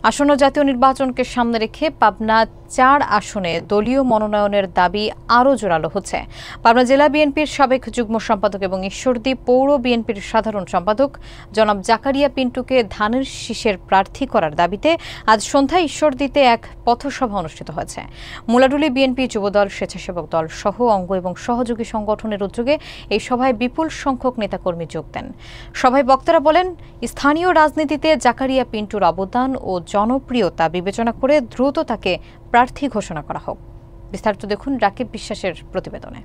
আসন্ন জাতীয় নির্বাচনকে সামনে রেখে পাবনা ৪ আসনে দলীয় মনোনয়নের দাবি আরও জোরালো হচ্ছে। পাবনা জেলা বিএনপির সাবেক যুগ্ম সম্পাদক এবং ঈশ্বরদী পৌর বিএনপির সাধারণ সম্পাদক জনাব জাকারিয়া পিন্টুকে ধানের শীষের প্রার্থী করার দাবিতে আজ সন্ধ্যায় ঈশ্বরদীতে এক পথসভা অনুষ্ঠিত হয়েছে। মুলাডুলি বিএনপি যুবদল, স্বেচ্ছাসেবক দল সহ অঙ্গ এবং সহযোগী সংগঠনের উদ্যোগে এই সভায় বিপুল সংখ্যক নেতাকর্মী যোগ দেন। সভায় বক্তারা বলেন, স্থানীয় রাজনীতিতে জাকারিয়া পিন্টুর অবদান ও জনপ্রিয়তা বিবেচনা করে দ্রুত তাকে প্রার্থী ঘোষণা করা হোক। বিস্তারিত দেখুন রাকিব বিশ্বাসের প্রতিবেদনে।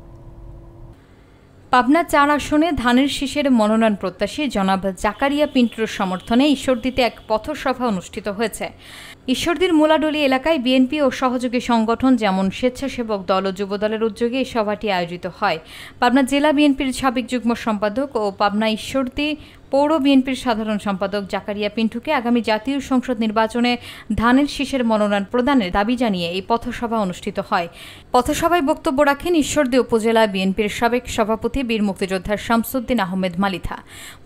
পাবনা ৪ আসনে ধানের শীষের মনোনয়ন প্রত্যাশী জনাব জাকারিয়া পিন্টুর সমর্থনে ঈশ্বরদীতে এক পথসভা অনুষ্ঠিত হয়েছে। ঈশ্বরদীর মুলাডলি এলাকায় বিএনপি ও সহযোগী সংগঠন যেমন স্বেচ্ছাসেবক দল ও যুবদলের উদ্যোগে এই সভাটি আয়োজিত হয়। পাবনা জেলা বিএনপির সাবেক যুগ্ম সম্পাদক ও পাবনা ঈশ্বরদী পৌর বিএনপির সাধারণ সম্পাদক জাকারিয়া পিন্টুকে আগামী জাতীয় সংসদ নির্বাচনে ধানের শীষের মনোনয়ন প্রদানের দাবি জানিয়ে এই পথসভা অনুষ্ঠিত হয়। পথসভায় বক্তব্য রাখেন ঈশ্বরদী উপজেলা বিএনপির সাবেক সভাপতি বীর মুক্তিযোদ্ধা শামসুদ্দিন আহমেদ মালিথা,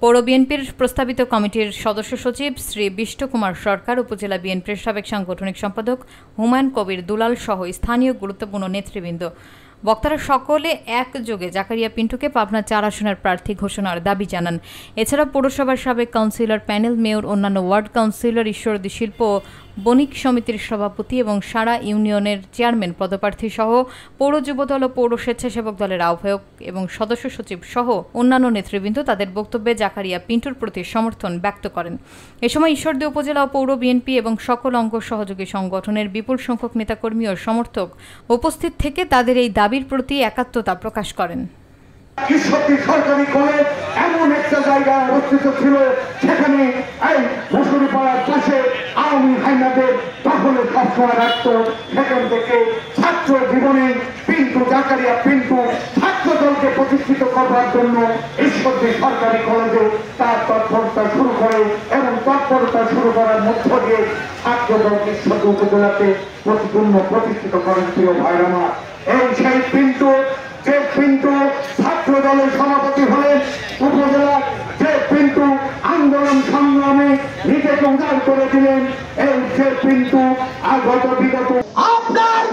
পৌর বিএনপির প্রস্তাবিত কমিটির সদস্য সচিব শ্রী বিষ্ণু কুমার সরকার, উপজেলা বিএনপির সাবেক সাংগঠনিক সম্পাদক হুমায়ুন কবির দুলাল সহ স্থানীয় গুরুত্বপূর্ণ নেতৃবৃন্দ। বক্তারা সকলে একযোগে জাকারিয়া পিন্টুকে পাবনা ৪ আসনের প্রার্থী ঘোষণার দাবি জানান। এছাড়া পৌরসভার সাবেক কাউন্সিলর, প্যানেল মেয়র, অন্যান্য ওয়ার্ড কাউন্সিলর, ঈশ্বরদী শিল্প বণিক সমিতির সভাপতি এবং সারা ইউনিয়নের চেয়ারম্যান পদপ্রার্থী সহ পৌর যুবদল ও পৌর স্বেচ্ছাসেবক দলের আহ্বায়ক এবং সদস্য সচিব সহ অন্যান্য নেতৃবৃন্দ তাদের বক্তব্যে জাকারিয়া পিন্টুর প্রতি সমর্থন ব্যক্ত করেন। এ সময় ঈশ্বরদী উপজেলা ও পৌর বিএনপি এবং সকল অঙ্গ সহযোগী সংগঠনের বিপুল সংখ্যক নেতাকর্মী ও সমর্থক উপস্থিত থেকে তাদের এই দাবির প্রতি একাত্মতা প্রকাশ করেন। ঈশ্বরদী সরকারি কলেজ এমন একটা জায়গায় অবস্থিত ছিল, সেখানে এই মুসুরিপাড়ার পাশে আওয়ামী হাইনাদের দখলে সবসময় রাখত। সেখান থেকে ছাত্র জীবনে পিন্টু, জাকারিয়া পিন্টু ছাত্র দলকে প্রতিষ্ঠিত করবার জন্য ঈশ্বরদী সরকারি কলেজে তার তৎপরতা শুরু করে এবং তৎপরতা শুরু করার মধ্য দিয়ে ছাত্র দলকে ঈশ্বরদী উপজেলাতে প্রতিষ্ঠিত করেন। প্রিয় ভাইরা আমার, এই সেই পিন্টু, যে পিন্টু ছাত্র দলের সভাপতি হলেন, উপজেলার যে পিন্টু আন্দোলন সংগ্রামে নিজেকে উজাড় করে দিলেন, এই যে পিন্টু বিগত আপনার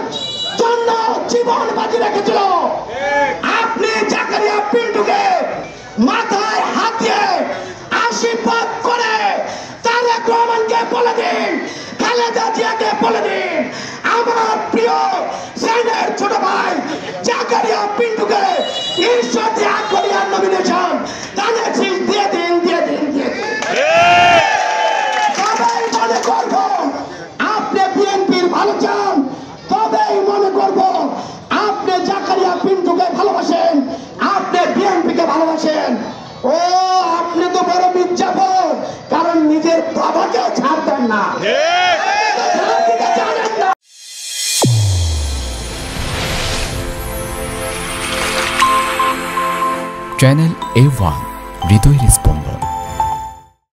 জন্য জীবন বাজি রেখেছিল। আপনি জাকারিয়া পিন্টুকে মাথায় হাত দিয়ে আশীর্বাদ করে তারেক রহমানকে বলে দিন, খালেদা জিয়াকে বলে দিন, আমার প্রিয় সেনের ছোট ভাই জাকারিয়া পিন্টুকে ঈশ্বরদী আকবরিয়ার নমিনেশন ধানের শীষ দিয়ে দিন, দিয়ে দিন, দিয়ে দিন। সবাই মনে করব আপনি বিএনপির ভালো চান, তবেই মনে করব আপনি জাকারিয়া পিন্টুকে ভালোবাসেন, আপনি বিএনপিকে ভালোবাসেন। ও আপনি তো বড় মির্জাফর, কারণ নিজের বাবাকে ছাড়তেন না। চ্যানেল A1 হৃদয় রেসপন্স।